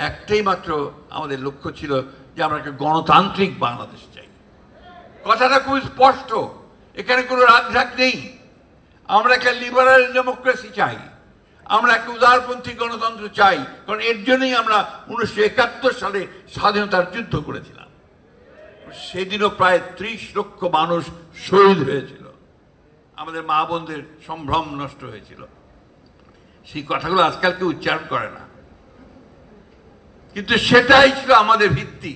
একটাই মাত্র আমাদের লক্ষ্য ছিল যে আমরা একটা গণতান্ত্রিক বাংলাদেশ চাই। কথাটা খুব স্পষ্ট, এখানে কোনো রাগঢাক নেই। আমরা একটা লিবারাল ডেমোক্রেসি চাই, আমরা একটা উদারপন্থী গণতন্ত্র চাই, কারণ এর জন্যই আমরা 1971 সালে স্বাধীনতার যুদ্ধ করেছিলাম। সেদিনও প্রায় 30 লক্ষ মানুষ শহীদ হয়েছিল, আমাদের মা বোনদের সম্ভ্রম নষ্ট হয়েছিল। সেই কথাগুলো আজকাল কেউ উচ্চারণ করে না, কিন্তু সেটাই ছিল আমাদের ভিত্তি।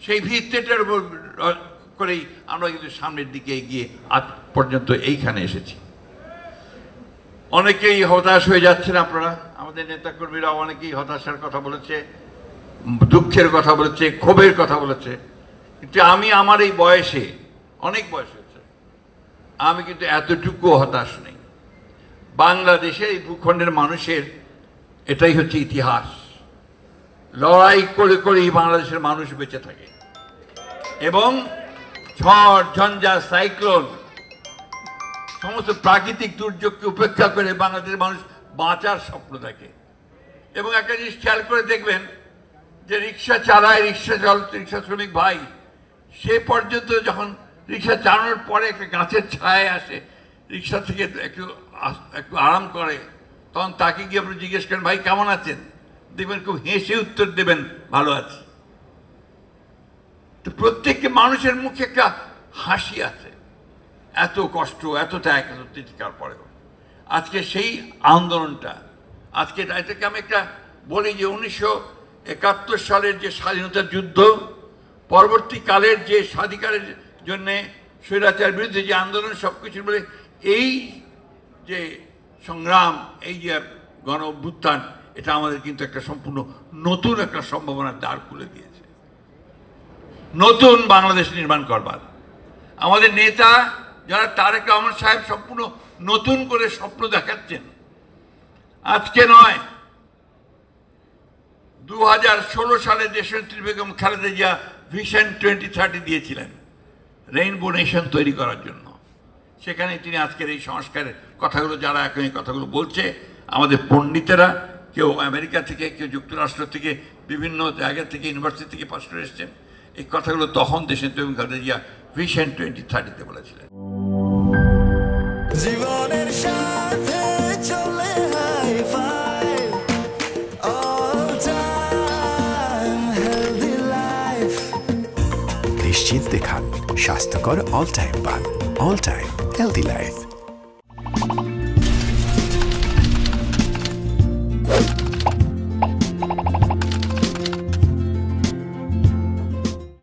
সেই ভিত্তিটার উপর করেই আমরা কিন্তু সামনের দিকে এগিয়ে আজ পর্যন্ত এইখানে এসেছি। অনেকেই হতাশ হয়ে যাচ্ছেন আপনারা, আমাদের নেতাকর্মীরা অনেকেই হতাশার কথা বলেছে, দুঃখের কথা বলেছে, ক্ষোভের কথা বলেছে, কিন্তু আমি আমার এই বয়সে, অনেক বয়স হয়েছে, আমি কিন্তু এতটুকু হতাশ নেই। বাংলাদেশের এই ভূখণ্ডের মানুষের এটাই হচ্ছে ইতিহাস। লড়াই করে করেই বাংলাদেশের মানুষ বেঁচে থাকে, এবং ঝড় ঝঞ্ঝা সাইক্লোন সমস্ত প্রাকৃতিক দুর্যোগকে উপেক্ষা করে বাংলাদেশের মানুষ বাঁচার স্বপ্ন দেখে। এবং একটা জিনিস খেয়াল করে দেখবেন যে রিক্সা চালায়, রিক্সা শ্রমিক ভাই, সে পর্যন্ত যখন রিক্সা চালানোর পরে একটা গাছের ছায়ায় আসে, রিক্সা থেকে একটু আরাম করে, তখন তাকে গিয়ে আপনি জিজ্ঞেস করেন, ভাই কেমন আছেন? দেখবেন খুব হেসে উত্তর দেবেন, ভালো আছি। তো প্রত্যেকটি মানুষের মুখে একটা হাসি আছে, এত কষ্ট, এত ত্যাগ, এত তিতিকার পরেও। আজকে সেই আন্দোলনটা, আজকে এটাকে আমি একটা বলি যে 1971 সালের যে স্বাধীনতার যুদ্ধ, পরবর্তীকালের যে স্বাধিকারের জন্যে স্বৈরাচার বিরুদ্ধে যে আন্দোলন, সব কিছুর বলে এই যে সংগ্রাম, এই যে গণ অভ্যুত্থান, এটা আমাদের কিন্তু একটা সম্পূর্ণ নতুন একটা সম্ভাবনার দ্বার খুলে দিয়েছে, নতুন বাংলাদেশ নির্মাণ করবার। আমাদের নেতা যারা তারেক রহমান সাহেব সম্পূর্ণ নতুন করে স্বপ্ন দেখাচ্ছেন। আজকে নয়, 2016 সালে দেশনেত্রী বেগম খালেদা জিয়া ভিশন 2030 দিয়েছিলেন রেইনবো নেশন তৈরি করার জন্য। সেখানে তিনি আজকের এই সংস্কারের কথাগুলো, যারা এখন এই কথাগুলো বলছে, আমাদের পণ্ডিতেরা, কেউ আমেরিকা থেকে, কেউ যুক্তরাষ্ট্র থেকে, বিভিন্ন জায়গা থেকে, ইউনিভার্সিটি থেকে পাশ করে এসছেন, এই কথাগুলো তখন দেশনেত্রী বেগম খালেদা জিয়া ভিশন 2030 বলেছিলেন। জীবনের সাথে চলে hi-fi, all time healthy life. নিশ্চিন্তে খান স্বাস্থ্যকর অল টাইম পান, অল টাইম হেলদি লাইফ।